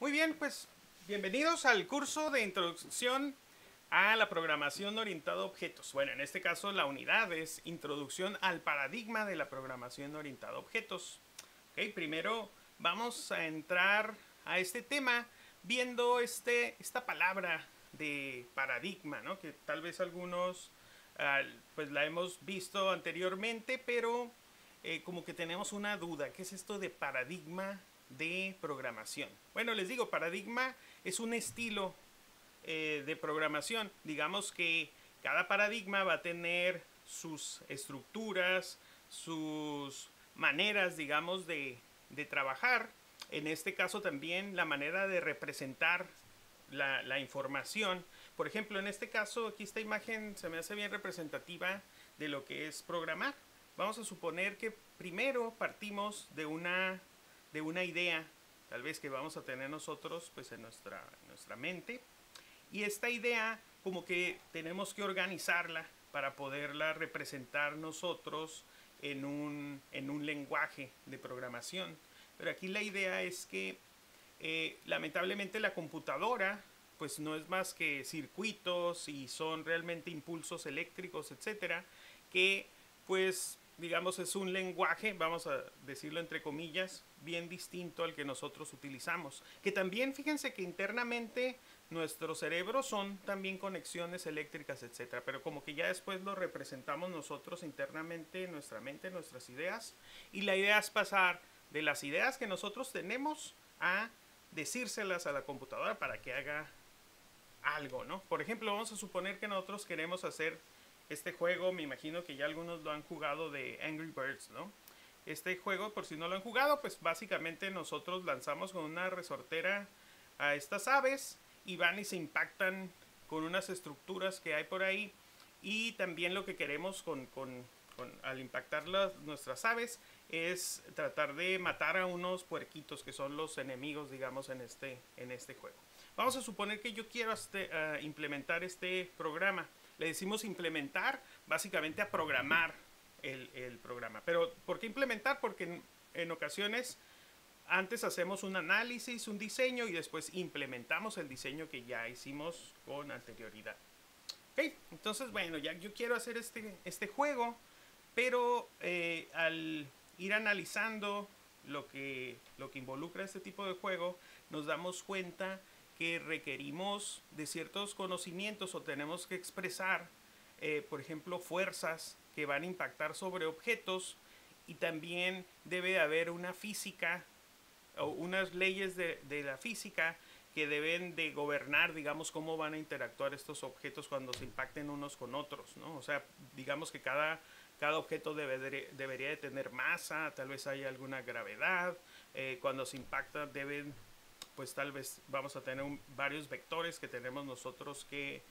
Muy bien, pues bienvenidos al curso de introducción a la programación orientada a objetos. Bueno, en este caso la unidad es introducción al paradigma de la programación orientada a objetos. Okay, primero vamos a entrar a este tema viendo esta palabra de paradigma, ¿no? Que tal vez algunos pues la hemos visto anteriormente, pero como que tenemos una duda. ¿Qué es esto de paradigma de programación? Bueno, les digo, paradigma es un estilo de programación. Digamos que cada paradigma va a tener sus estructuras, sus maneras, digamos, de trabajar. En este caso también la manera de representar la información. Por ejemplo, en este caso, aquí esta imagen se me hace bien representativa de lo que es programar. Vamos a suponer que primero partimos de una idea, tal vez que vamos a tener nosotros pues, en nuestra mente. Y esta idea como que tenemos que organizarla para poderla representar nosotros en un lenguaje de programación. Pero aquí la idea es que lamentablemente la computadora pues no es más que circuitos y son realmente impulsos eléctricos, etcétera, que pues digamos es un lenguaje, vamos a decirlo entre comillas, bien distinto al que nosotros utilizamos. Que también fíjense que internamente nuestros cerebros son también conexiones eléctricas, etcétera, pero como que ya después lo representamos nosotros internamente en nuestra mente, nuestras ideas, y la idea es pasar de las ideas que nosotros tenemos a decírselas a la computadora para que haga algo, ¿no? Por ejemplo, vamos a suponer que nosotros queremos hacer este juego, me imagino que ya algunos lo han jugado, de Angry Birds, ¿no? Este juego, por si no lo han jugado, pues básicamente nosotros lanzamos con una resortera a estas aves y van y se impactan con unas estructuras que hay por ahí. Y también lo que queremos al impactar nuestras aves es tratar de matar a unos puerquitos que son los enemigos, digamos, en este juego. Vamos a suponer que yo quiero implementar este programa. Le decimos implementar básicamente a programar el programa. Pero ¿por qué implementar? Porque en ocasiones antes hacemos un análisis, un diseño y después implementamos el diseño que ya hicimos con anterioridad. Ok, entonces bueno, ya yo quiero hacer este juego, pero al ir analizando lo que involucra este tipo de juego, nos damos cuenta que requerimos de ciertos conocimientos o tenemos que expresar, por ejemplo, fuerzas que van a impactar sobre objetos, y también debe haber una física o unas leyes de la física que deben de gobernar, digamos, cómo van a interactuar estos objetos cuando se impacten unos con otros, ¿no? O sea, digamos que cada objeto debería de tener masa, tal vez haya alguna gravedad, cuando se impacta deben, pues tal vez vamos a tener varios vectores que tenemos nosotros que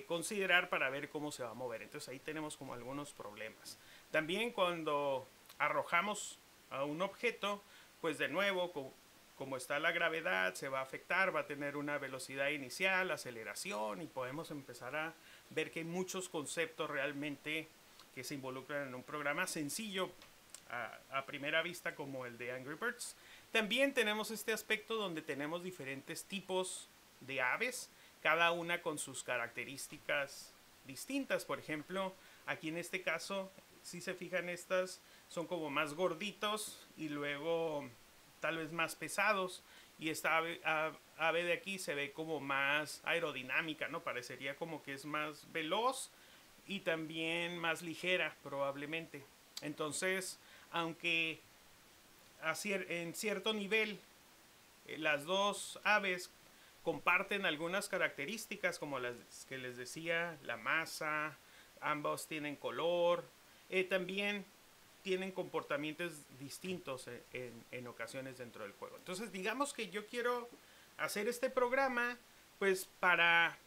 considerar para ver cómo se va a mover. Entonces ahí tenemos como algunos problemas. También cuando arrojamos a un objeto, pues de nuevo, como está la gravedad, se va a afectar, va a tener una velocidad inicial, aceleración, y podemos empezar a ver que hay muchos conceptos realmente que se involucran en un programa sencillo a primera vista como el de Angry Birds. También tenemos este aspecto donde tenemos diferentes tipos de aves, cada una con sus características distintas. Por ejemplo, aquí en este caso, si se fijan, estas son como más gorditos y luego tal vez más pesados, y esta ave de aquí se ve como más aerodinámica, ¿no? Parecería como que es más veloz y también más ligera probablemente. Entonces, aunque en cierto nivel las dos aves comparten algunas características como las que les decía, la masa, ambos tienen color, también tienen comportamientos distintos en ocasiones dentro del juego. Entonces digamos que yo quiero hacer este programa, pues para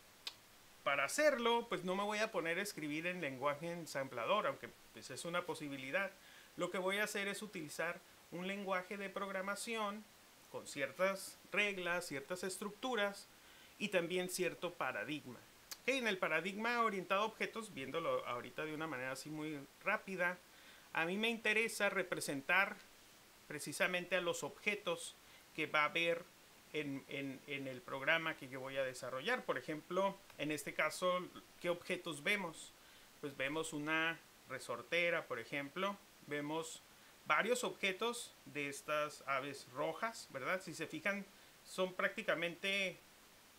hacerlo, pues no me voy a poner a escribir en lenguaje ensamblador, aunque pues es una posibilidad. Lo que voy a hacer es utilizar un lenguaje de programación con ciertas reglas, ciertas estructuras y también cierto paradigma. Okay, en el paradigma orientado a objetos, viéndolo ahorita de una manera así muy rápida, a mí me interesa representar precisamente a los objetos que va a haber en el programa que yo voy a desarrollar. Por ejemplo, en este caso, ¿qué objetos vemos? Pues vemos una resortera, por ejemplo. Vemos varios objetos de estas aves rojas, ¿verdad? Si se fijan, son prácticamente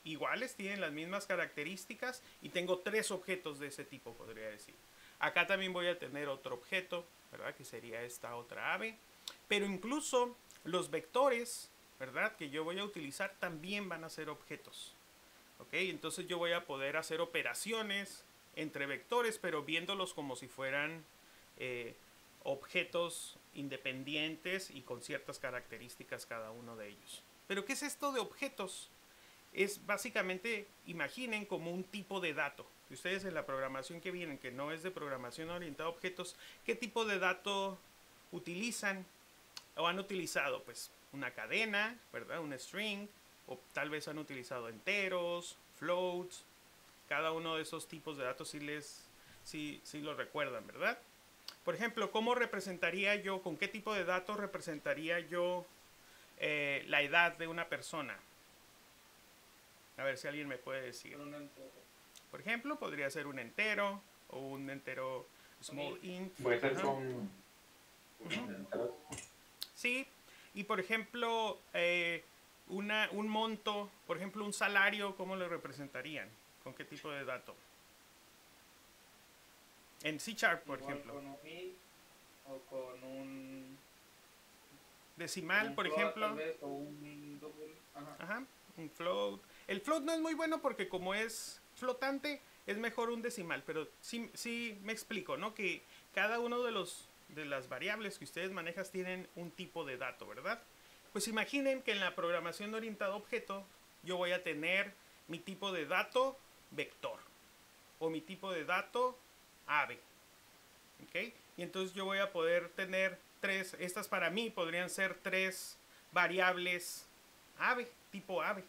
iguales, tienen las mismas características y tengo 3 objetos de ese tipo, podría decir. Acá también voy a tener otro objeto, ¿verdad? Que sería esta otra ave. Pero incluso los vectores, ¿verdad? Que yo voy a utilizar también van a ser objetos. ¿Ok? Entonces yo voy a poder hacer operaciones entre vectores, pero viéndolos como si fueran objetos independientes y con ciertas características cada uno de ellos. Pero ¿qué es esto de objetos? Es básicamente, imaginen como un tipo de dato. Si ustedes en la programación que vienen, que no es de programación orientada a objetos, ¿qué tipo de dato utilizan o han utilizado? Pues una cadena, ¿verdad? Un string, o tal vez han utilizado enteros, floats. Cada uno de esos tipos de datos sí lo recuerdan, ¿verdad? Por ejemplo, ¿cómo representaría yo, con qué tipo de datos representaría yo la edad de una persona? A ver si alguien me puede decir. Por ejemplo, podría ser un entero o un entero small int. Puede ser con enteros. Sí, y por ejemplo, un monto, por ejemplo, un salario, ¿cómo lo representarían? ¿Con qué tipo de dato? En C Sharp, por Igual ejemplo. con un int o con Decimal, un por float tal ejemplo. vez o un double. Ajá. Ajá, un float. El float no es muy bueno porque como es flotante, es mejor un decimal, pero sí me explico, ¿no? Que cada uno de las variables que ustedes manejan tienen un tipo de dato, ¿verdad? Pues imaginen que en la programación orientada a objeto yo voy a tener mi tipo de dato vector o mi tipo de dato ave, ¿ok? Y entonces yo voy a poder tener estas para mí podrían ser 3 variables ave, tipo ave.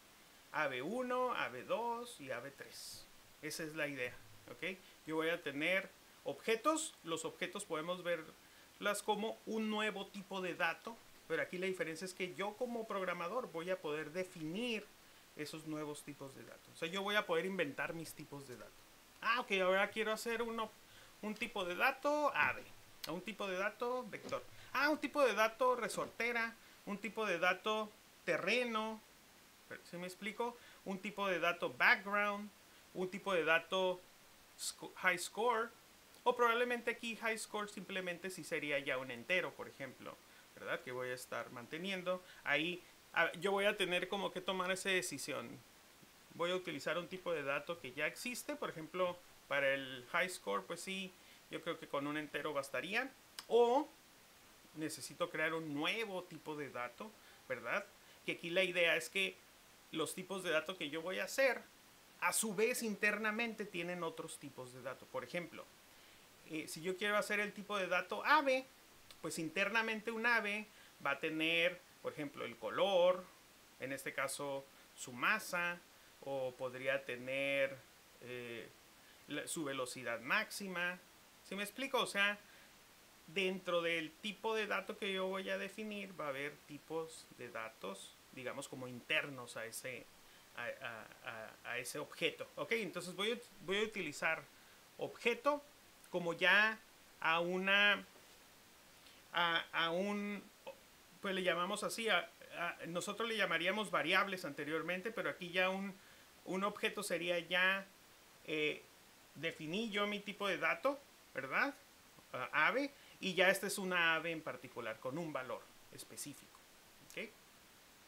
Ave 1, ave 2 y ave 3. Esa es la idea, ¿ok? Yo voy a tener objetos, los objetos podemos verlas como un nuevo tipo de dato, pero aquí la diferencia es que yo como programador voy a poder definir esos nuevos tipos de datos. O sea, yo voy a poder inventar mis tipos de datos. Ah, ok, ahora quiero hacer un tipo de dato ave, un tipo de dato vector. Ah, un tipo de dato resortera, un tipo de dato terreno, ¿sí me explico? Un tipo de dato background, un tipo de dato high score, o probablemente aquí high score simplemente si sería ya un entero, por ejemplo, ¿verdad? Que voy a estar manteniendo. Ahí yo voy a tener como que tomar esa decisión. Voy a utilizar un tipo de dato que ya existe, por ejemplo, para el high score, pues sí, yo creo que con un entero bastaría. O necesito crear un nuevo tipo de dato, ¿verdad? Que aquí la idea es que los tipos de datos que yo voy a hacer, a su vez internamente tienen otros tipos de datos. Por ejemplo, si yo quiero hacer el tipo de dato ave, pues internamente un ave va a tener, por ejemplo, el color, en este caso su masa, o podría tener su velocidad máxima. ¿Sí me explico? O sea, dentro del tipo de dato que yo voy a definir va a haber tipos de datos, digamos, como internos a ese objeto. Ok, entonces voy a utilizar objeto como ya a un, pues le llamamos así, nosotros le llamaríamos variables anteriormente, pero aquí ya un objeto sería ya, eh, definí yo mi tipo de dato, ¿verdad? Ave, y ya esta es una ave en particular, con un valor específico. ¿Okay?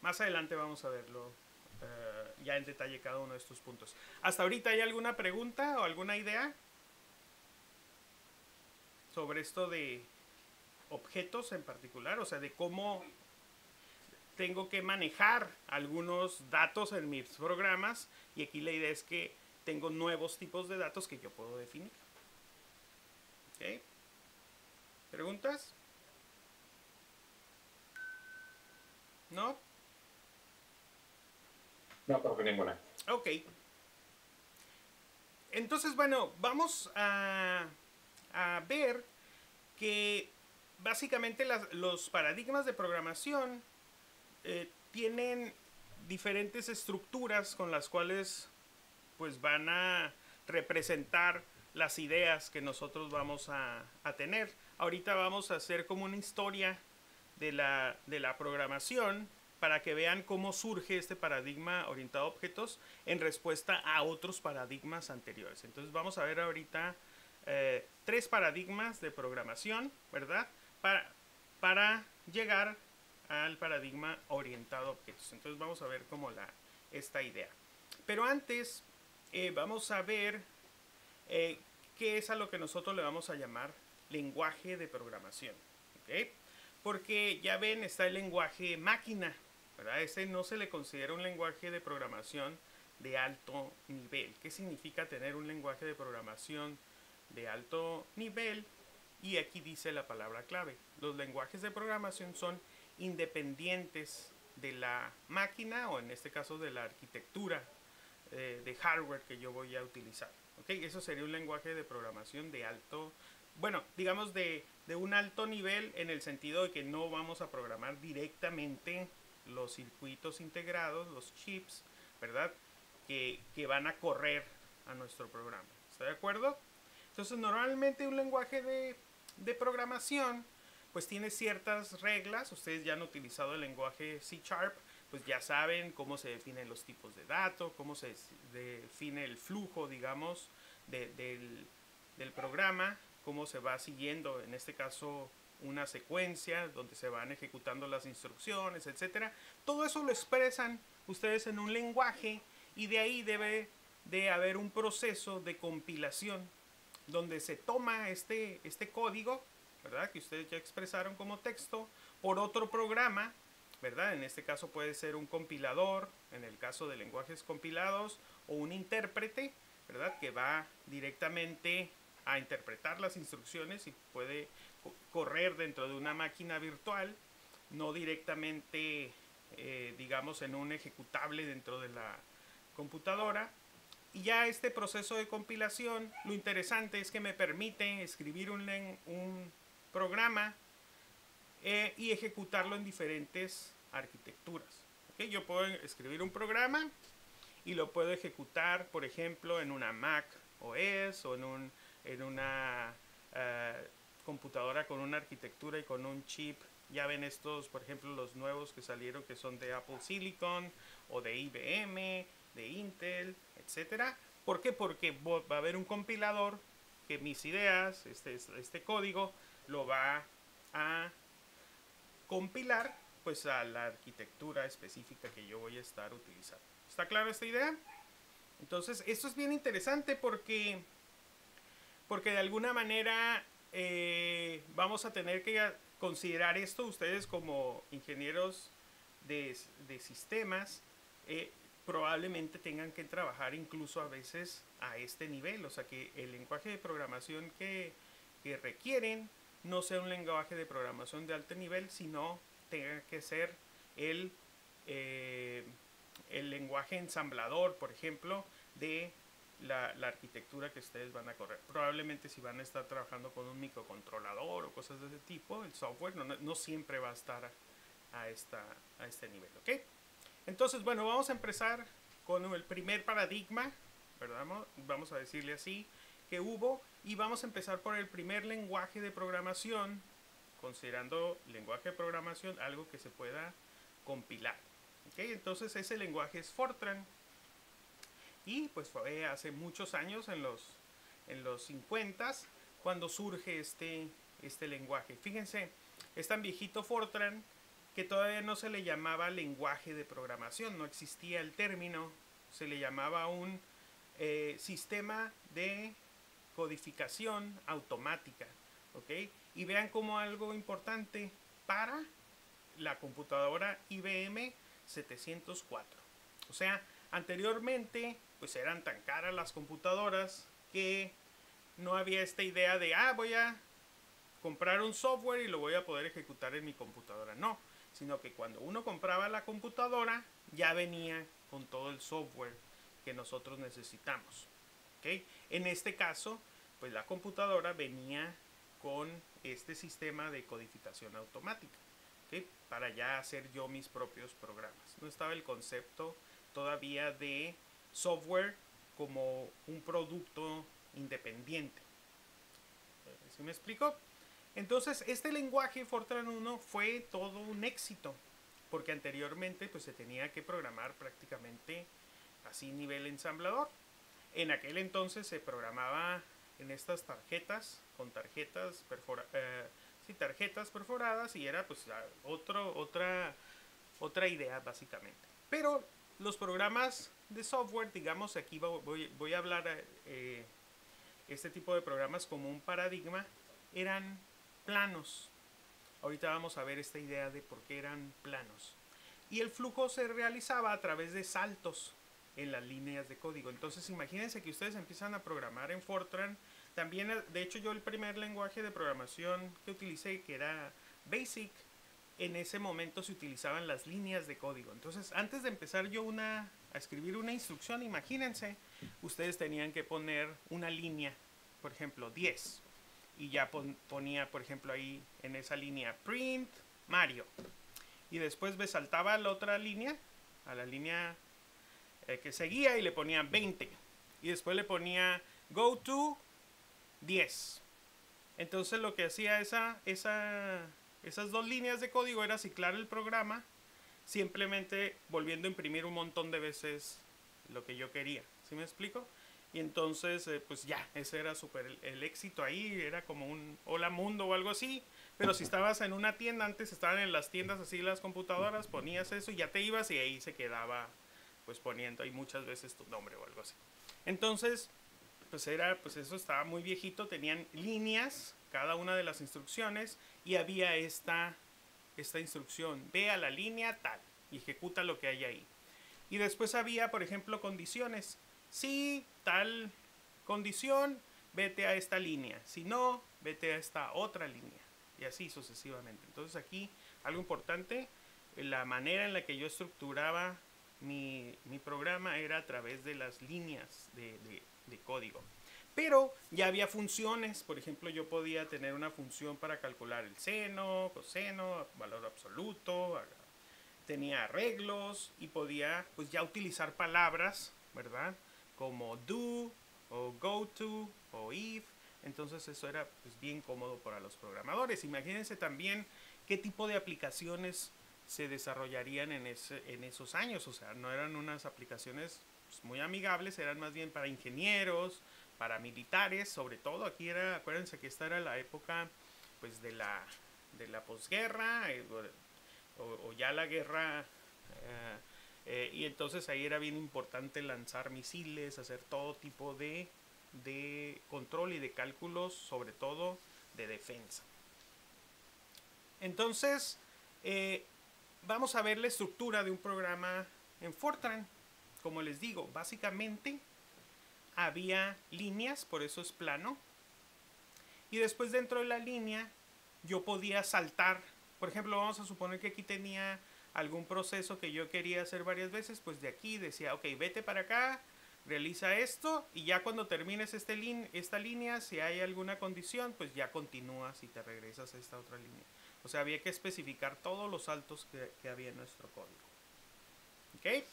Más adelante vamos a verlo ya en detalle cada uno de estos puntos. ¿Hasta ahorita hay alguna pregunta o alguna idea sobre esto de objetos en particular? O sea, de cómo tengo que manejar algunos datos en mis programas, y aquí la idea es que tengo nuevos tipos de datos que yo puedo definir. ¿Okay? ¿Preguntas? ¿No? No, profe, ninguna. Ok. Entonces, bueno, vamos a ver que básicamente los paradigmas de programación tienen diferentes estructuras con las cuales pues van a representar las ideas que nosotros vamos a tener. Ahorita vamos a hacer como una historia de la programación para que vean cómo surge este paradigma orientado a objetos en respuesta a otros paradigmas anteriores. Entonces vamos a ver ahorita 3 paradigmas de programación, ¿verdad? Para llegar al paradigma orientado a objetos. Entonces vamos a ver como esta idea. Pero antes vamos a ver qué es a lo que nosotros le vamos a llamar lenguaje de programación. ¿Okay? Porque ya ven, está el lenguaje máquina, ¿verdad? Ese no se le considera un lenguaje de programación de alto nivel. ¿Qué significa tener un lenguaje de programación de alto nivel? Y aquí dice la palabra clave. Los lenguajes de programación son independientes de la máquina, o en este caso de la arquitectura de hardware que yo voy a utilizar. ¿Okay? Eso sería un lenguaje de programación de alto, bueno, digamos de un alto nivel, en el sentido de que no vamos a programar directamente los circuitos integrados, los chips, ¿verdad? Que van a correr a nuestro programa. ¿Está de acuerdo? Entonces, normalmente un lenguaje de programación pues tiene ciertas reglas. Ustedes ya han utilizado el lenguaje C#, pues ya saben cómo se definen los tipos de datos, cómo se define el flujo, digamos, del programa, cómo se va siguiendo, en este caso, una secuencia donde se van ejecutando las instrucciones, etcétera. Todo eso lo expresan ustedes en un lenguaje, y de ahí debe de haber un proceso de compilación donde se toma este código, ¿verdad? Que ustedes ya expresaron como texto, por otro programa, ¿verdad? En este caso puede ser un compilador, en el caso de lenguajes compilados, o un intérprete, ¿verdad? Que va directamente a interpretar las instrucciones y puede correr dentro de una máquina virtual, no directamente, digamos, en un ejecutable dentro de la computadora. Y ya este proceso de compilación, lo interesante es que me permite escribir un programa y ejecutarlo en diferentes arquitecturas. ¿Okay? Yo puedo escribir un programa y lo puedo ejecutar, por ejemplo, en una Mac OS o en una computadora con una arquitectura y con un chip. Ya ven estos, por ejemplo, los nuevos que salieron, que son de Apple Silicon o de IBM, de Intel, etcétera. ¿Por qué? Porque va a haber un compilador que mis ideas, este código, lo va a compilar pues a la arquitectura específica que yo voy a estar utilizando. ¿Está clara esta idea? Entonces, esto es bien interesante porque de alguna manera vamos a tener que considerar esto ustedes como ingenieros de sistemas. Probablemente tengan que trabajar incluso a veces a este nivel, o sea que el lenguaje de programación que requieren no sea un lenguaje de programación de alto nivel, sino tenga que ser el lenguaje ensamblador, por ejemplo, de la arquitectura que ustedes van a correr. Probablemente si van a estar trabajando con un microcontrolador o cosas de ese tipo, el software no siempre va a estar a este nivel, ¿ok? Entonces, bueno, vamos a empezar con el primer paradigma, ¿verdad? Vamos a decirle así, que hubo, y vamos a empezar por el primer lenguaje de programación, considerando lenguaje de programación algo que se pueda compilar. ¿Okay? Entonces ese lenguaje es Fortran, y pues fue hace muchos años, en los 50s, cuando surge este lenguaje. Fíjense, es tan viejito Fortran que todavía no se le llamaba lenguaje de programación, no existía el término, se le llamaba un sistema de codificación automática, ¿ok? Y vean como algo importante para la computadora IBM 704. O sea, anteriormente pues eran tan caras las computadoras que no había esta idea de, voy a comprar un software y lo voy a poder ejecutar en mi computadora. No, sino que cuando uno compraba la computadora ya venía con todo el software que nosotros necesitamos. ¿Okay? En este caso, pues la computadora venía con este sistema de codificación automática. ¿ok? Para ya hacer yo mis propios programas. No estaba el concepto todavía de software como un producto independiente. ¿Sí me explico? Entonces, este lenguaje Fortran 1 fue todo un éxito, porque anteriormente pues se tenía que programar prácticamente así nivel ensamblador. En aquel entonces se programaba en estas tarjetas, con tarjetas, tarjetas perforadas, y era pues otra idea básicamente. Pero los programas de software, digamos, aquí voy a hablar este tipo de programas como un paradigma, eran planos. Ahorita vamos a ver esta idea de por qué eran planos. Y el flujo se realizaba a través de saltos en las líneas de código. Entonces imagínense que ustedes empiezan a programar en Fortran. También, de hecho, yo el primer lenguaje de programación que utilicé, que era Basic, en ese momento se utilizaban las líneas de código. Entonces, antes de empezar yo a escribir una instrucción, imagínense, ustedes tenían que poner una línea, por ejemplo, 10. Y ya ponía, por ejemplo, ahí en esa línea, print Mario. Y después me saltaba a la otra línea, a la línea que seguía, y le ponía 20. Y después le ponía go to 10. Entonces lo que hacía esas dos líneas de código era ciclar el programa, simplemente volviendo a imprimir un montón de veces lo que yo quería. ¿Sí me explico? Y entonces, pues ya, ese era súper el éxito ahí, era como un hola mundo o algo así. Pero si estabas en una tienda, antes estaban en las tiendas así las computadoras, ponías eso y ya te ibas, y ahí se quedaba pues poniendo ahí muchas veces tu nombre o algo así. Entonces, pues eso estaba muy viejito, tenían líneas, cada una de las instrucciones, y había esta instrucción, ve a la línea tal, y ejecuta lo que hay ahí. Y después había, por ejemplo, condiciones. Si tal condición, vete a esta línea. Si no, vete a esta otra línea. Y así sucesivamente. Entonces aquí, algo importante, la manera en la que yo estructuraba mi programa era a través de las líneas de código. Pero ya había funciones. Por ejemplo, yo podía tener una función para calcular el seno, coseno, valor absoluto. Tenía arreglos y podía pues ya utilizar palabras, ¿verdad? Como do o go to o if. Entonces eso era pues bien cómodo para los programadores. Imagínense también qué tipo de aplicaciones se desarrollarían en esos años. O sea, no eran unas aplicaciones pues muy amigables, eran más bien para ingenieros, para militares, sobre todo. Aquí era, acuérdense que esta era la época pues de la posguerra, o ya la guerra, y entonces ahí era bien importante lanzar misiles, hacer todo tipo de control y de cálculos, sobre todo de defensa. Entonces, vamos a ver la estructura de un programa en Fortran. Como les digo, básicamente había líneas, por eso es plano, y después dentro de la línea yo podía saltar. Por ejemplo, vamos a suponer que aquí tenía algún proceso que yo quería hacer varias veces, pues de aquí decía, ok, vete para acá, realiza esto, y ya cuando termines esta línea, si hay alguna condición, pues ya continúas y te regresas a esta otra línea. O sea, había que especificar todos los saltos que había en nuestro código. ¿Ok?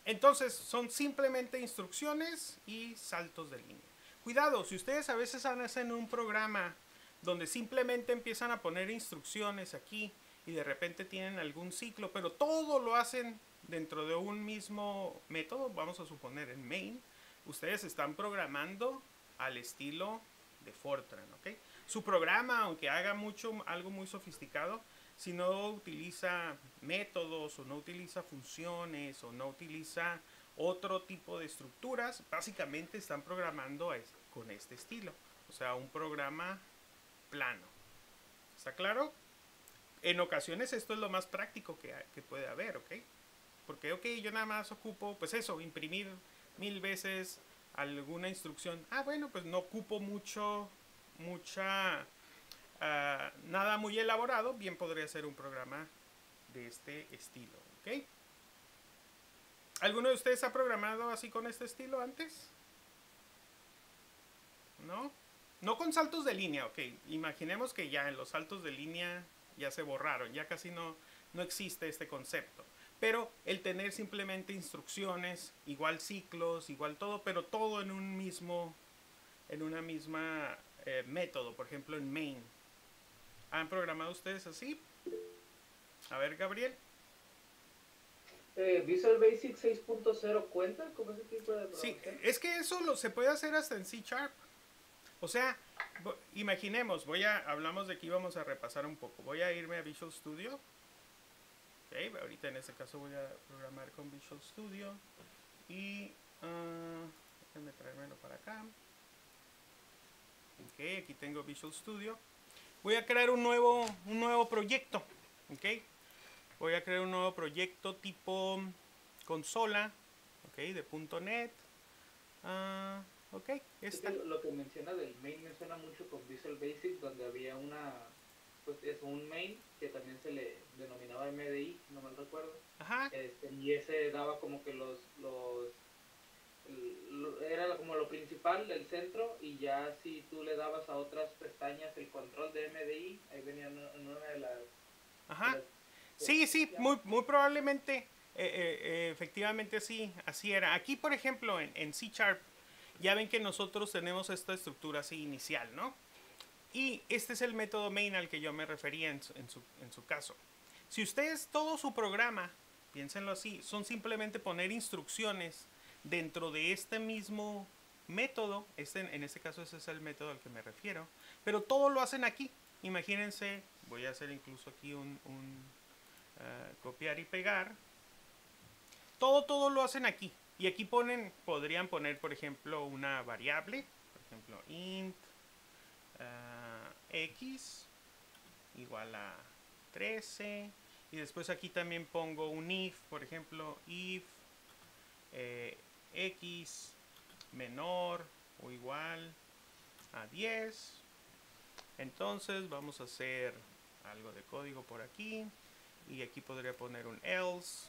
Entonces, son simplemente instrucciones y saltos de línea. Cuidado, si ustedes a veces hacen un programa donde simplemente empiezan a poner instrucciones aquí y de repente tienen algún ciclo, pero todo lo hacen dentro de un mismo método, vamos a suponer en main, ustedes están programando al estilo de Fortran, ¿ok? Su programa, aunque haga algo muy sofisticado, si no utiliza métodos o no utiliza funciones o no utiliza otro tipo de estructuras, básicamente están programando con este estilo. O sea, un programa plano. ¿Está claro? En ocasiones esto es lo más práctico que puede haber, ¿ok? Porque, ok, yo nada más ocupo, pues eso, imprimir 1000 veces alguna instrucción. Ah, bueno, pues no ocupo nada muy elaborado. Bien podría ser un programa de este estilo, ¿ok? ¿Alguno de ustedes ha programado así con este estilo antes? ¿No? No con saltos de línea, ok. Imaginemos que ya en los saltos de línea ya se borraron, ya casi no existe este concepto. Pero el tener simplemente instrucciones, igual ciclos, igual todo, pero todo en un mismo, en una misma método, por ejemplo en main. ¿Han programado ustedes así? A ver, Gabriel. Visual Basic 6.0 cuenta como ese tipo de Sí, programación. es que eso se puede hacer hasta en C Sharp. O sea, imaginemos, hablamos de que íbamos a repasar un poco. Voy a irme a Visual Studio. Okay, ahorita en este caso voy a programar con Visual Studio. Y déjenme traérmelo para acá. Ok, aquí tengo Visual Studio. Voy a crear un nuevo proyecto. Ok, voy a crear un nuevo proyecto tipo consola. Ok, de .NET. Ok, Es esta. que lo que menciona del main me suena mucho con Visual Basic, donde había pues es un main que también se le denominaba MDI, si no mal recuerdo. Ajá. Y ese daba como que era como lo principal del centro, y ya si tú le dabas a otras pestañas el control de MDI, ahí venía en una de las... Ajá. ¿cómo Sí, se llama? muy probablemente, efectivamente así era. Aquí, por ejemplo, en C Sharp, ya ven que nosotros tenemos esta estructura así inicial, ¿no? Y este es el método main al que yo me refería en su caso. Si ustedes, todo su programa, piénsenlo así, son simplemente poner instrucciones dentro de este mismo método, en este caso ese es el método al que me refiero, pero todo lo hacen aquí. Imagínense, voy a hacer incluso aquí copiar y pegar. Todo lo hacen aquí. Y aquí podrían poner, por ejemplo, una variable, por ejemplo, int x igual a 13. Y después aquí también pongo un if, por ejemplo, if x menor o igual a 10. Entonces vamos a hacer algo de código por aquí. Y aquí podría poner un else.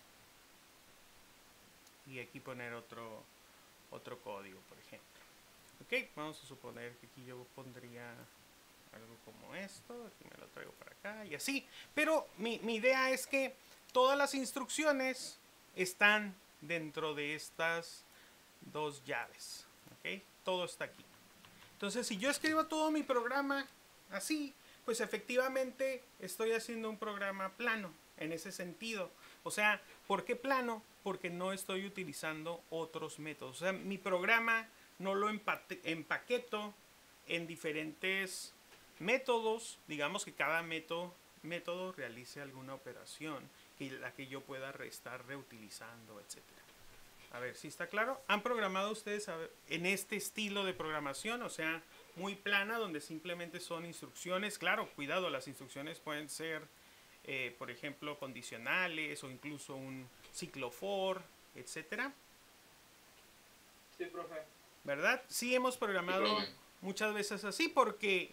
Y aquí poner otro código, por ejemplo. Ok, vamos a suponer que aquí yo pondría algo como esto. Aquí me lo traigo para acá y así. Pero mi idea es que todas las instrucciones están dentro de estas dos llaves. Ok, todo está aquí. Entonces, si yo escribo todo mi programa así, pues efectivamente estoy haciendo un programa plano en ese sentido. O sea, ¿por qué plano? Porque no estoy utilizando otros métodos. O sea, mi programa no lo empaqueto en diferentes métodos. Digamos que cada método realice alguna operación que la que yo pueda estar reutilizando, etcétera. A ver, ¿sí está claro? ¿Han programado ustedes en este estilo de programación? O sea, muy plana, donde simplemente son instrucciones. Claro, cuidado, las instrucciones pueden ser, por ejemplo, condicionales o incluso un ciclo for, etcétera. Sí, profe. ¿Verdad? Sí hemos programado profe. muchas veces así porque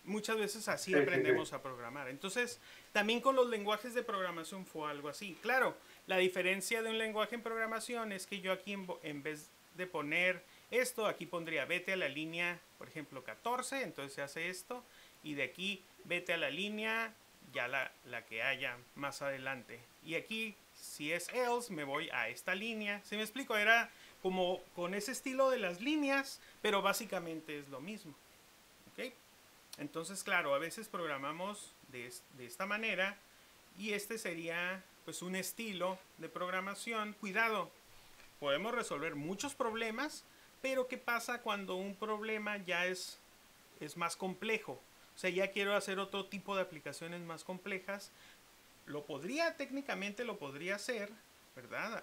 muchas veces así Sí, sí, aprendemos sí. a programar. Entonces, también con los lenguajes de programación fue algo así. Claro, la diferencia de un lenguaje en programación es que yo aquí en vez de poner esto, aquí pondría vete a la línea, por ejemplo, 14, entonces se hace esto, y de aquí vete a la línea ya la que haya más adelante. Y aquí, si es else, me voy a esta línea. ¿Sí me explico? Era como con ese estilo de las líneas, pero básicamente es lo mismo. ¿Ok? Entonces, claro, a veces programamos de esta manera y este sería pues un estilo de programación. Cuidado, podemos resolver muchos problemas, pero ¿qué pasa cuando un problema ya es más complejo? O sea, ya quiero hacer otro tipo de aplicaciones más complejas. Técnicamente lo podría hacer, ¿verdad?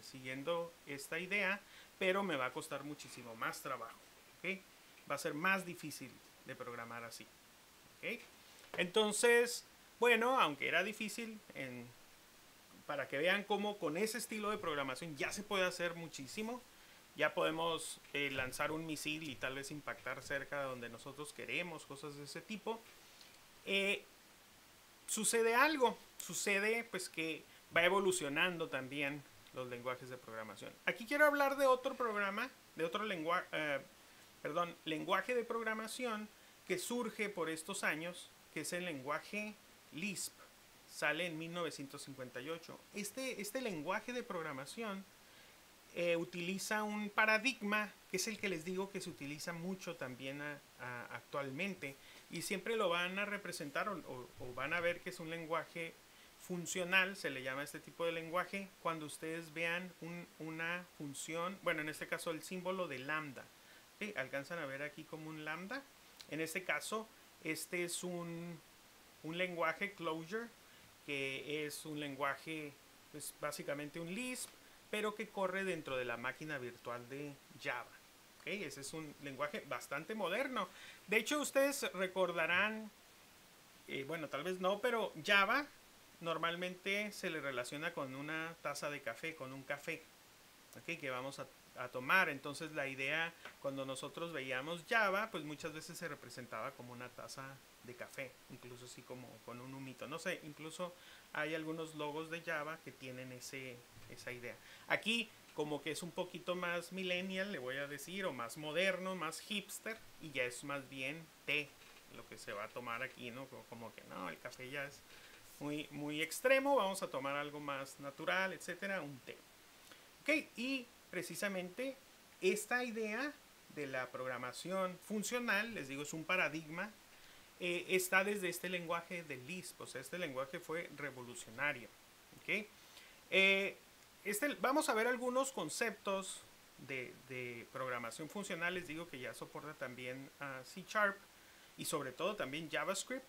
Siguiendo esta idea, pero me va a costar muchísimo más trabajo. ¿Ok? Va a ser más difícil de programar así. ¿Ok? Entonces, bueno, aunque era difícil, para que vean cómo con ese estilo de programación ya se puede hacer muchísimo. Ya podemos lanzar un misil y tal vez impactar cerca de donde nosotros queremos, cosas de ese tipo. Sucede algo, sucede pues que va evolucionando también los lenguajes de programación. Aquí quiero hablar de otro programa, de otro lenguaje, lenguaje de programación que surge por estos años, que es el lenguaje Lisp. Sale en 1958. Este lenguaje de programación utiliza un paradigma que es el que les digo que se utiliza mucho también actualmente, y siempre lo van a representar o van a ver que es un lenguaje funcional, se le llama este tipo de lenguaje, cuando ustedes vean una función, bueno, en este caso el símbolo de lambda. ¿Sí? Alcanzan a ver aquí como un lambda. En este caso, este es un lenguaje Clojure, que es un lenguaje, pues básicamente un Lisp, pero que corre dentro de la máquina virtual de Java. ¿Okay? Ese es un lenguaje bastante moderno. De hecho, ustedes recordarán, bueno, tal vez no, pero Java normalmente se le relaciona con una taza de café, con un café, ¿okay? Que vamos a tomar. Entonces la idea, cuando nosotros veíamos Java, pues muchas veces se representaba como una taza de café, incluso así como con un humito. No sé, incluso hay algunos logos de Java que tienen esa idea. Aquí como que es un poquito más millennial, le voy a decir, o más moderno, más hipster, y ya es más bien té, lo que se va a tomar aquí, ¿no? Como que no, el café ya es muy, muy extremo, vamos a tomar algo más natural, etcétera, un té. Ok, y precisamente esta idea de la programación funcional, les digo, es un paradigma, está desde este lenguaje de Lisp, o sea, este lenguaje fue revolucionario. ¿Okay? Vamos a ver algunos conceptos de programación funcional, les digo que ya soporta también C# y sobre todo también JavaScript.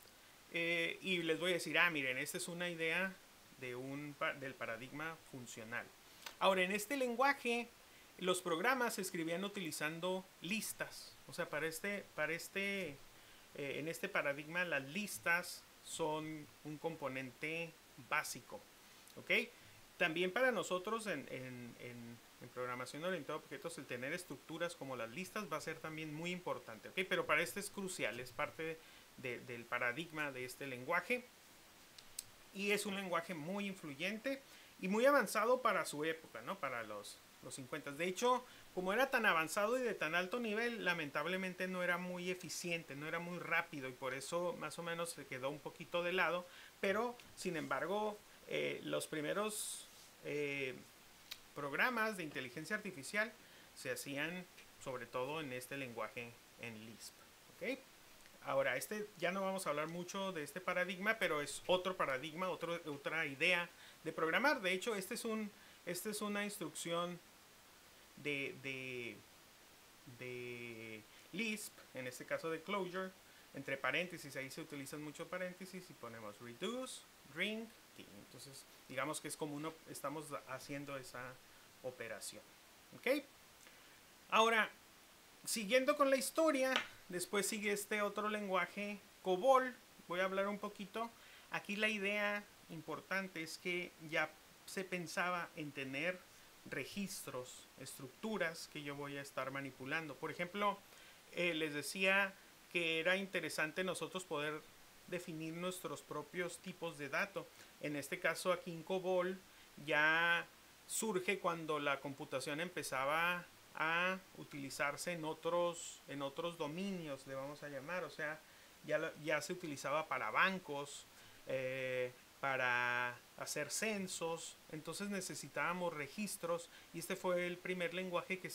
Y les voy a decir, miren, esta es una idea del paradigma funcional. Ahora, en este lenguaje, los programas se escribían utilizando listas. O sea, en este paradigma, las listas son un componente básico. ¿Ok? También para nosotros en programación orientada a objetos, el tener estructuras como las listas va a ser también muy importante. ¿Ok? Pero para este es crucial, es parte del paradigma de este lenguaje. Y es un lenguaje muy influyente y muy avanzado para su época, ¿no? Para los 50. De hecho, como era tan avanzado y de tan alto nivel, lamentablemente no era muy eficiente, no era muy rápido, y por eso más o menos se quedó un poquito de lado. Pero, sin embargo, los primeros programas de inteligencia artificial se hacían sobre todo en este lenguaje en Lisp. ¿Okay? Ahora, ya no vamos a hablar mucho de este paradigma, pero es otro paradigma, otra idea de programar. De hecho, esta es una instrucción de Lisp, en este caso de Clojure, entre paréntesis, ahí se utilizan mucho paréntesis y ponemos reduce, ring, t. Entonces, digamos que es como estamos haciendo esa operación. ¿Ok? Ahora, siguiendo con la historia, después sigue este otro lenguaje, COBOL. Voy a hablar un poquito. Aquí la idea importante es que ya se pensaba en tener registros, estructuras que yo voy a estar manipulando. Por ejemplo, les decía que era interesante nosotros poder definir nuestros propios tipos de datos. En este caso aquí en COBOL ya surge cuando la computación empezaba a utilizarse en otros dominios, le vamos a llamar. O sea, ya se utilizaba para bancos, para hacer censos. Entonces necesitábamos registros, y este fue el primer lenguaje que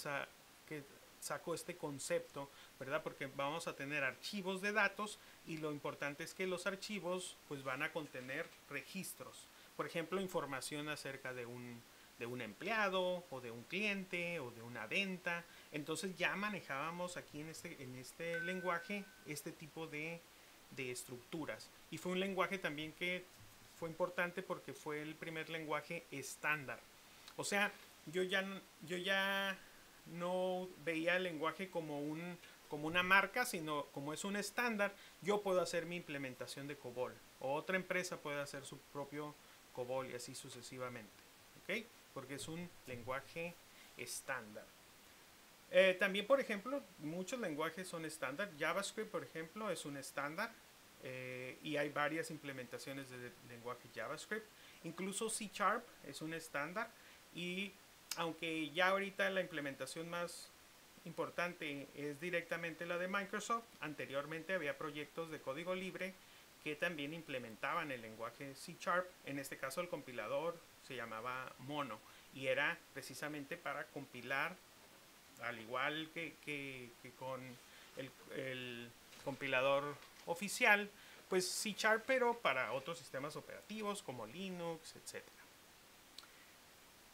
sacó este concepto, ¿verdad? Porque vamos a tener archivos de datos, y lo importante es que los archivos pues van a contener registros. Por ejemplo, información acerca de un empleado, o de un cliente, o de una venta. Entonces ya manejábamos aquí en este lenguaje este tipo de estructuras. Y fue un lenguaje también que fue importante porque fue el primer lenguaje estándar. O sea, yo ya no veía el lenguaje como una marca, sino como es un estándar. Yo puedo hacer mi implementación de COBOL, o otra empresa puede hacer su propio COBOL, y así sucesivamente. ¿Ok? Porque es un lenguaje estándar. También, por ejemplo, muchos lenguajes son estándar. JavaScript, por ejemplo, es un estándar, y hay varias implementaciones de lenguaje JavaScript. Incluso C# es un estándar, y aunque ya ahorita la implementación más importante es directamente la de Microsoft. Anteriormente había proyectos de código libre que también implementaban el lenguaje C#. En este caso el compilador se llamaba Mono y era precisamente para compilar, al igual que con el compilador oficial, pues C#, pero para otros sistemas operativos como Linux, etc.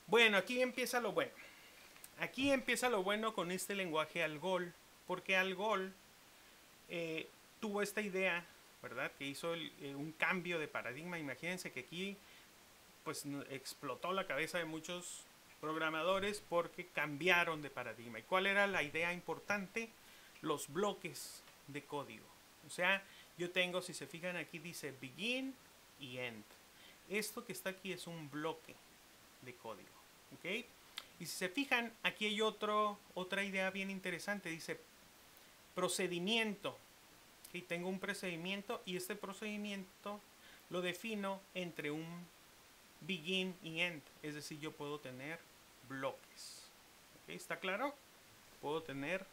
Bueno, aquí empieza lo bueno. Aquí empieza lo bueno con este lenguaje Algol, porque Algol tuvo esta idea, ¿verdad? Que hizo un cambio de paradigma. Imagínense que aquí pues explotó la cabeza de muchos programadores porque cambiaron de paradigma. ¿Y cuál era la idea importante? Los bloques de código. O sea, yo tengo, si se fijan aquí dice begin y end. Esto que está aquí es un bloque de código, ¿ok? Y si se fijan, aquí hay otra idea bien interesante. Dice procedimiento. ¿Okay? Tengo un procedimiento y este procedimiento lo defino entre un begin y end. Es decir, yo puedo tener bloques. ¿Okay? ¿Está claro? Puedo tener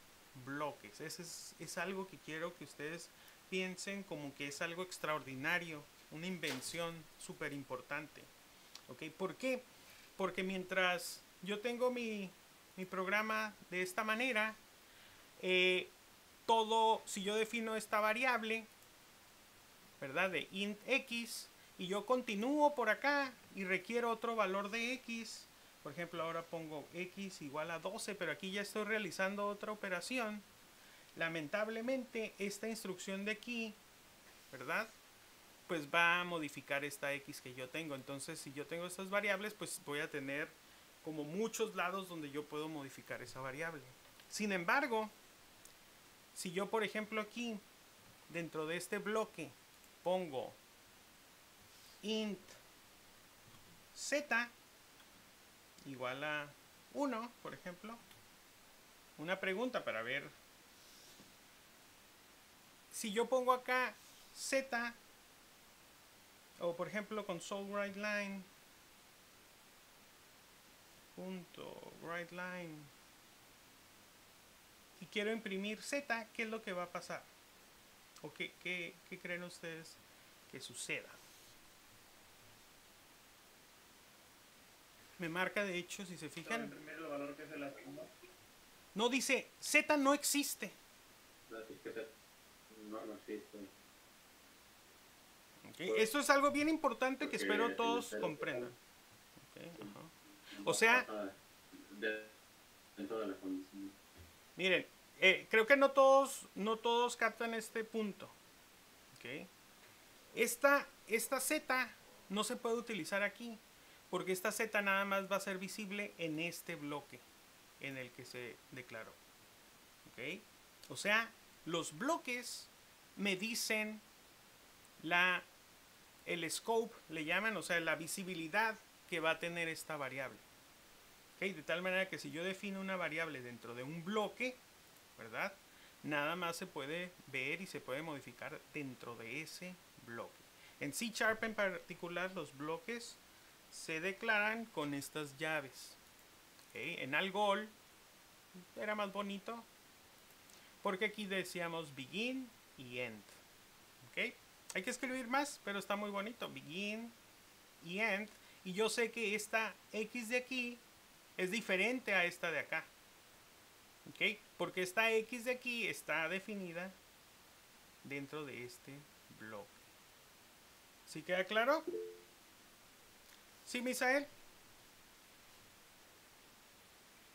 bloques. Eso es algo que quiero que ustedes piensen como que es algo extraordinario. Una invención súper importante. ¿Okay? ¿Por qué? Porque mientras yo tengo mi programa de esta manera, si yo defino esta variable, ¿verdad? De int x, y yo continúo por acá y requiero otro valor de x, por ejemplo, ahora pongo x igual a 12, pero aquí ya estoy realizando otra operación. Lamentablemente, esta instrucción de aquí, ¿verdad? Pues va a modificar esta x que yo tengo. Entonces, si yo tengo estas variables, pues voy a tener como muchos lados donde yo puedo modificar esa variable. Sin embargo, si yo, por ejemplo, aquí, dentro de este bloque, pongo int z igual a 1, por ejemplo, una pregunta para ver. Si yo pongo acá z, o por ejemplo console.writeLine y quiero imprimir z, ¿qué es lo que va a pasar? ¿O qué creen ustedes que suceda? Me marca, de hecho, si se fijan, imprimir el valor que se le asignó. no dice z no existe. No existe. Okay. Esto es algo bien importante que espero todos comprendan. Okay, o sea, dentro de la condición. Miren, creo que no todos captan este punto. Okay. Esta z no se puede utilizar aquí, porque esta z nada más va a ser visible en este bloque en el que se declaró. ¿Okay? O sea, los bloques me dicen el scope, le llaman, o sea, la visibilidad que va a tener esta variable. ¿Okay? De tal manera que si yo defino una variable dentro de un bloque, ¿verdad? Nada más se puede ver y se puede modificar dentro de ese bloque. En C# en particular, los bloques se declaran con estas llaves. ¿Okay? En Algol era más bonito, porque aquí decíamos begin y end. ¿Okay? Hay que escribir más, pero está muy bonito. Begin y end. Y yo sé que esta x de aquí es diferente a esta de acá. ¿Okay? Porque esta x de aquí está definida dentro de este bloque. ¿Sí queda claro? ¿Sí, Misael?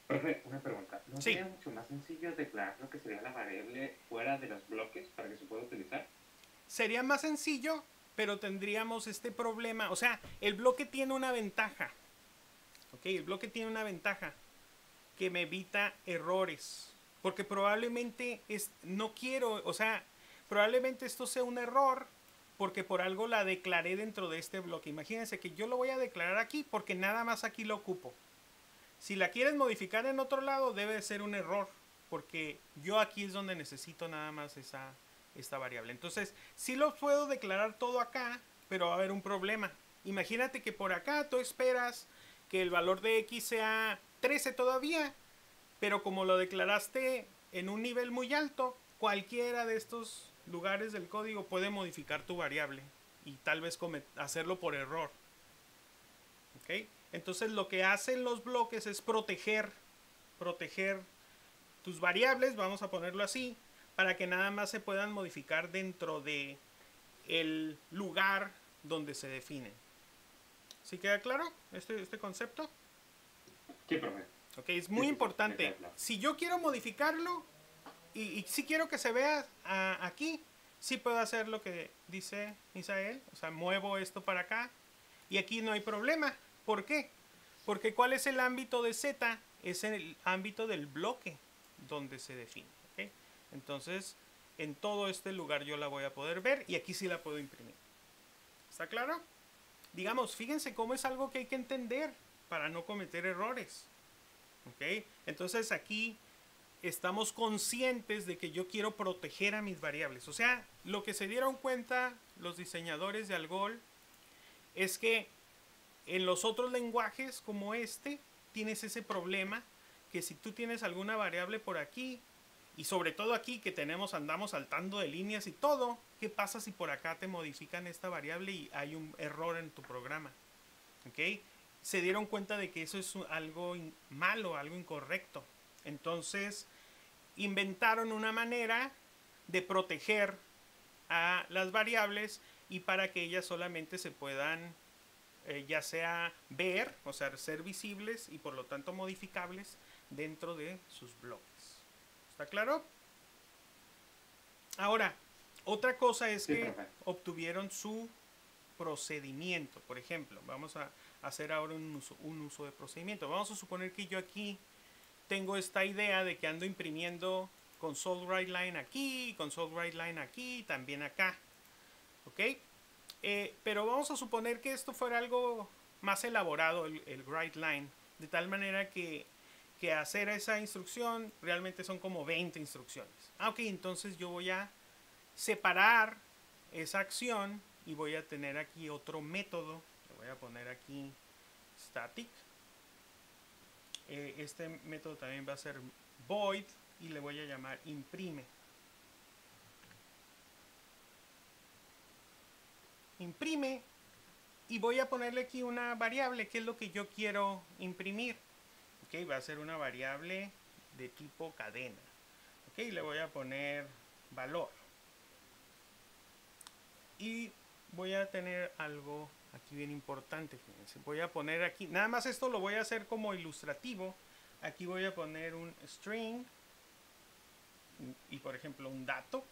Profe, una pregunta. ¿No Sí. sería mucho más sencillo declarar lo que sería la variable fuera de los bloques para que se pueda utilizar? Sería más sencillo, pero tendríamos este problema. O sea, el bloque tiene una ventaja. ¿Ok? El bloque tiene una ventaja que me evita errores. Porque probablemente no quiero, o sea, probablemente esto sea un error porque por algo la declaré dentro de este bloque. Imagínense que yo lo voy a declarar aquí porque nada más aquí lo ocupo. Si la quieres modificar en otro lado, debe de ser un error, porque yo aquí es donde necesito nada más esta variable. Entonces, sí lo puedo declarar todo acá, pero va a haber un problema. Imagínate que por acá tú esperas que el valor de x sea 13 todavía, pero como lo declaraste en un nivel muy alto, cualquiera de estos lugares del código puede modificar tu variable y tal vez hacerlo por error. ¿Ok? Entonces lo que hacen los bloques es proteger tus variables, vamos a ponerlo así, para que nada más se puedan modificar dentro de el lugar donde se definen. ¿Sí queda claro este concepto? Sí, profe. Ok, es muy importante. Si yo quiero modificarlo y si quiero que se vea aquí, sí puedo hacer lo que dice Misael. O sea, muevo esto para acá y aquí no hay problema. ¿Por qué? Porque ¿cuál es el ámbito de Z? Es el ámbito del bloque donde se define. ¿Okay? Entonces, en todo este lugar yo la voy a poder ver y aquí sí la puedo imprimir. ¿Está claro? Digamos, fíjense cómo es algo que hay que entender para no cometer errores. ¿Ok? Entonces aquí estamos conscientes de que yo quiero proteger a mis variables. O sea, lo que se dieron cuenta los diseñadores de Algol es que en los otros lenguajes como este tienes ese problema que si tú tienes alguna variable por aquí y sobre todo aquí que andamos saltando de líneas y todo, ¿qué pasa si por acá te modifican esta variable y hay un error en tu programa? ¿Ok? Se dieron cuenta de que eso es algo malo, algo incorrecto. Entonces inventaron una manera de proteger a las variables y para que ellas solamente se puedan ya sea ver, o sea, ser visibles y por lo tanto modificables dentro de sus bloques. ¿Está claro? Ahora, otra cosa es que obtuvieron su procedimiento. Por ejemplo, vamos a hacer ahora un uso de procedimiento. Vamos a suponer que yo aquí tengo esta idea de que ando imprimiendo console write line aquí, console write line aquí, también acá. ¿Ok? Pero vamos a suponer que esto fuera algo más elaborado, el write line, de tal manera que hacer esa instrucción realmente son como 20 instrucciones. Ok, entonces yo voy a separar esa acción y voy a tener aquí otro método. Le voy a poner aquí static. Este método también va a ser void y le voy a llamar imprime. Imprime y voy a ponerle aquí una variable que es lo que yo quiero imprimir. Ok, va a ser una variable de tipo cadena. Ok, le voy a poner valor. Y voy a tener algo aquí bien importante, fíjense. Voy a poner aquí, nada más esto lo voy a hacer como ilustrativo. Aquí voy a poner un string y por ejemplo un dato.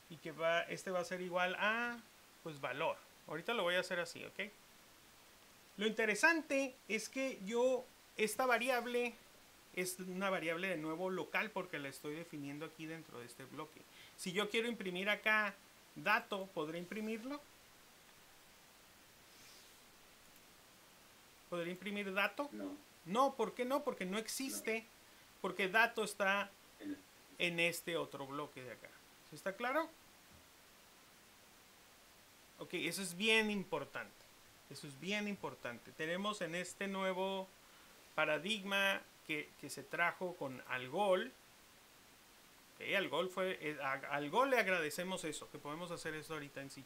Y que este va a ser igual a, pues, valor. Ahorita lo voy a hacer así, ¿ok? Lo interesante es que esta variable es una variable de nuevo local porque la estoy definiendo aquí dentro de este bloque. Si yo quiero imprimir acá dato, ¿podré imprimirlo? ¿Podré imprimir dato? No. No, ¿por qué no? Porque no existe. No. Porque dato está en este otro bloque de acá. ¿Sí está claro? Ok, eso es bien importante. Eso es bien importante. Tenemos en este nuevo paradigma que se trajo con Algol. Okay, Algol le agradecemos eso, que podemos hacer eso ahorita en C#.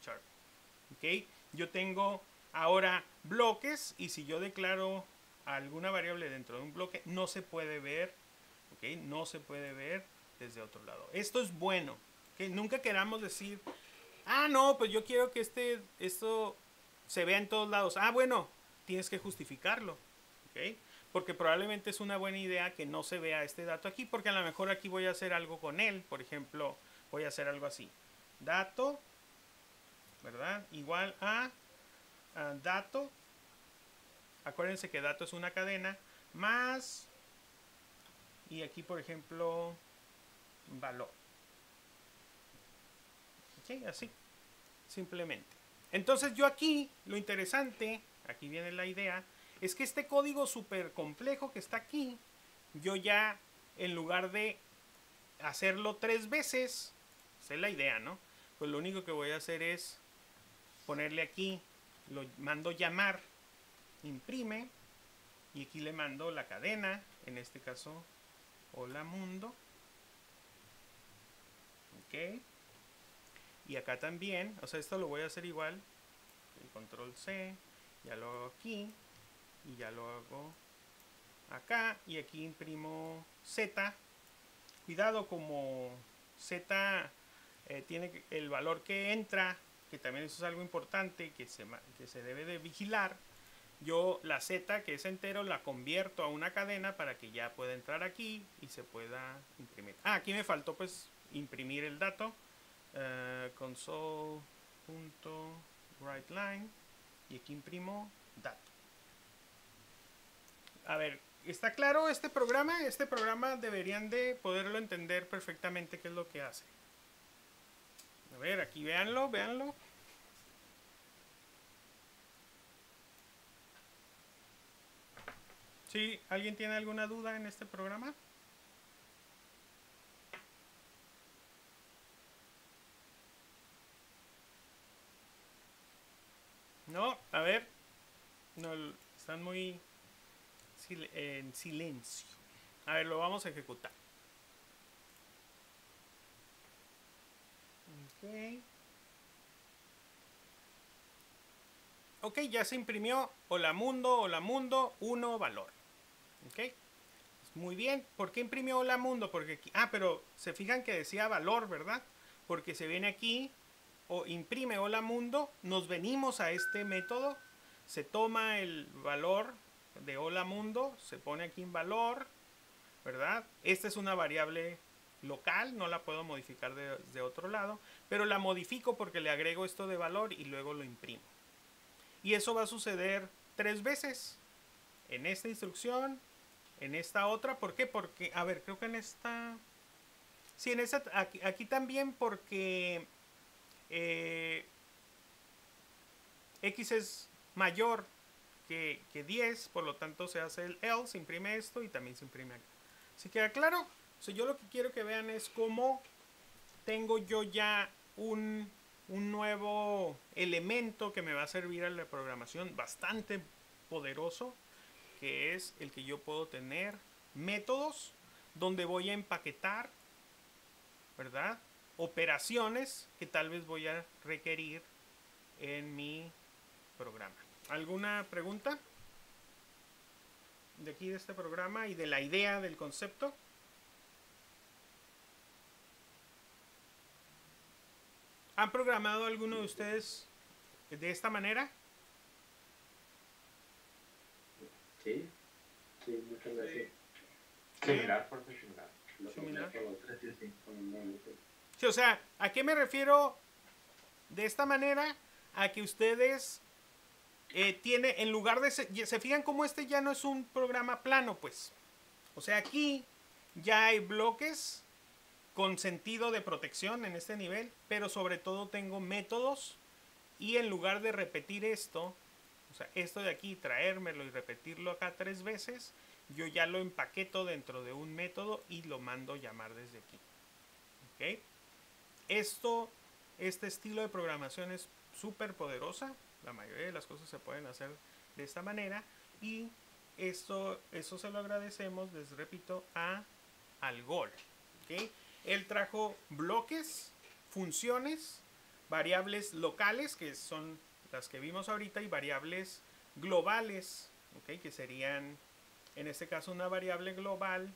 Okay, yo tengo ahora bloques y si yo declaro alguna variable dentro de un bloque no se puede ver. Okay, no se puede ver desde otro lado. Esto es bueno. Okay, nunca queramos decir, no, pues yo quiero que esto se vea en todos lados. Bueno, tienes que justificarlo. ¿Okay? Porque probablemente es una buena idea que no se vea este dato aquí, porque a lo mejor aquí voy a hacer algo con él. Por ejemplo, voy a hacer algo así. Dato, ¿verdad? Igual a dato. Acuérdense que dato es una cadena más. Y aquí, por ejemplo, valor. ¿Ok? Así. Simplemente. Entonces yo aquí, lo interesante, aquí viene la idea, es que este código súper complejo que está aquí, yo ya, en lugar de hacerlo 3 veces, esa es la idea, ¿no? Pues lo único que voy a hacer es ponerle aquí, lo mando llamar, imprime, y aquí le mando la cadena, en este caso, hola mundo. Ok. Y acá también, o sea, esto lo voy a hacer igual. El control C, ya lo hago aquí. Y ya lo hago acá. Y aquí imprimo Z. Cuidado, como Z tiene el valor que entra, que también eso es algo importante, que se debe de vigilar. Yo la Z, que es entero, la convierto a una cadena para que ya pueda entrar aquí y se pueda imprimir. Ah, aquí me faltó pues imprimir el dato. Console.writeLine. Y aquí imprimo dato. A ver, ¿está claro este programa? Este programa deberían de poderlo entender perfectamente qué es lo que hace. A ver, aquí véanlo, véanlo. ¿Sí? ¿Alguien tiene alguna duda en este programa? No, a ver. No, están muy en silencio. A ver, lo vamos a ejecutar. Ok. Ok, ya se imprimió. Hola mundo, 1 valor. Ok. Muy bien. ¿Por qué imprimió hola mundo? Porque aquí, pero se fijan que decía valor, ¿verdad? Porque se viene aquí o imprime hola mundo, nos venimos a este método, se toma el valor de hola mundo, se pone aquí en valor, ¿verdad? Esta es una variable local, no la puedo modificar de otro lado, pero la modifico porque le agrego esto de valor y luego lo imprimo. Y eso va a suceder 3 veces. En esta instrucción, en esta otra, ¿por qué? Porque, a ver, creo que en esta... Sí, en esta, aquí también porque X es mayor que 10, por lo tanto se hace el else, se imprime esto y también se imprime acá. ¿Sí queda claro? O sea, yo lo que quiero que vean es cómo tengo yo ya un nuevo elemento que me va a servir a la programación bastante poderoso, que es el que yo puedo tener métodos donde voy a empaquetar, ¿verdad? Operaciones que tal vez voy a requerir en mi programa. ¿Alguna pregunta de aquí de este programa y de la idea del concepto? ¿Han programado alguno de ustedes de esta manera? Sí, sí, muchas veces. Sí. Similar, por similar. Similar. Sí. Sí, o sea, ¿a qué me refiero de esta manera? A que ustedes tiene, en lugar de... se fijan cómo este ya no es un programa plano, pues. O sea, aquí ya hay bloques con sentido de protección en este nivel, pero sobre todo tengo métodos y en lugar de repetir esto, o sea, esto de aquí, traérmelo y repetirlo acá 3 veces, yo ya lo empaqueto dentro de un método y lo mando llamar desde aquí. ¿Ok? Este estilo de programación es súper poderosa. La mayoría de las cosas se pueden hacer de esta manera. Y eso se lo agradecemos, les repito, a Algol. ¿Okay? Él trajo bloques, funciones, variables locales, que son las que vimos ahorita, y variables globales, ¿okay? Que serían, en este caso, una variable global.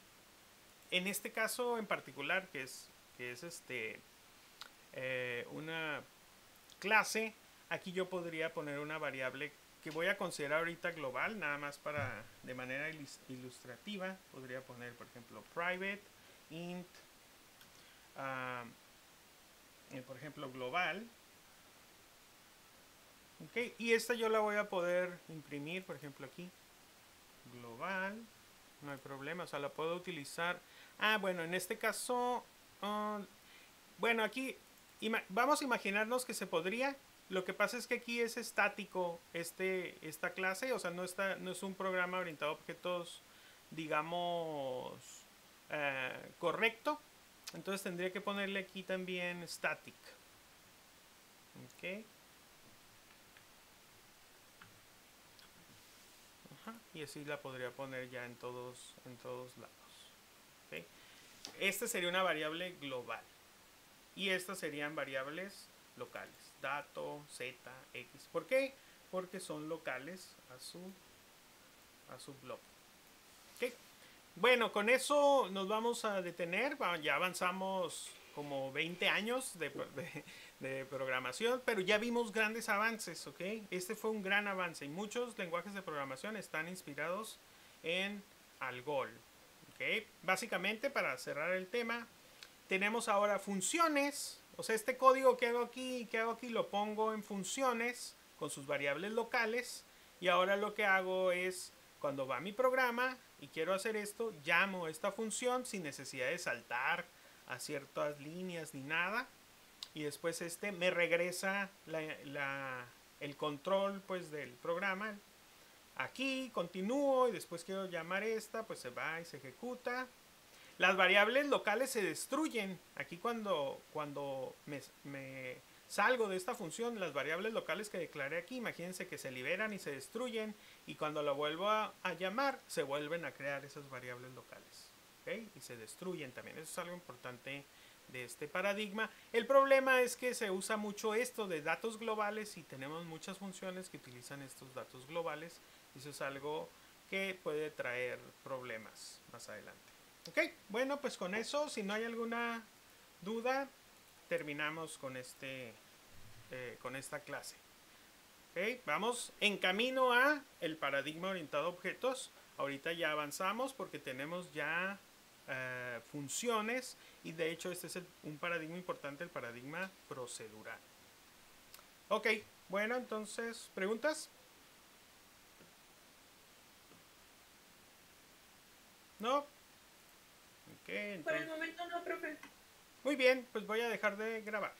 En este caso en particular, que es una clase, aquí yo podría poner una variable que voy a considerar ahorita global, nada más para de manera ilustrativa. Podría poner, por ejemplo, private int, por ejemplo, global. Okay, y esta yo la voy a poder imprimir, por ejemplo, aquí. Global, no hay problema, o sea, la puedo utilizar. Bueno, en este caso, bueno, aquí vamos a imaginarnos que se podría. Lo que pasa es que aquí es estático esta clase, o sea, no es un programa orientado a objetos, digamos, correcto. Entonces tendría que ponerle aquí también static. Ok. Ajá. Y y así la podría poner ya en todos lados. ¿Okay? Esta sería una variable global y estas serían variables locales, dato, z, x. ¿Por qué? Porque son locales a su bloque. ¿Okay? Bueno, con eso nos vamos a detener. Ya avanzamos como 20 años de programación, pero ya vimos grandes avances, ¿ok? Este fue un gran avance y muchos lenguajes de programación están inspirados en Algol, ¿ok? Básicamente, para cerrar el tema, tenemos ahora funciones. O sea, este código que hago aquí lo pongo en funciones con sus variables locales, y ahora lo que hago es, cuando va mi programa y quiero hacer esto, llamo esta función sin necesidad de saltar a ciertas líneas ni nada, y después me regresa el control pues del programa. Aquí continúo y después quiero llamar esta, pues se va y se ejecuta. Las variables locales se destruyen. Aquí cuando me salgo de esta función, las variables locales que declaré aquí, imagínense que se liberan y se destruyen, y cuando la vuelvo a llamar, se vuelven a crear esas variables locales. ¿Okay? Y se destruyen también. Eso es algo importante de este paradigma. El problema es que se usa mucho esto de datos globales y tenemos muchas funciones que utilizan estos datos globales. Y eso es algo que puede traer problemas más adelante. Ok, bueno, pues con eso, si no hay alguna duda, terminamos con esta clase. Okay, vamos en camino a el paradigma orientado a objetos. Ahorita ya avanzamos porque tenemos ya funciones, y de hecho este es un paradigma importante, el paradigma procedural. Ok, bueno, entonces, ¿preguntas? ¿No? Okay, Por el momento no, profe. muy bien, pues voy a dejar de grabar.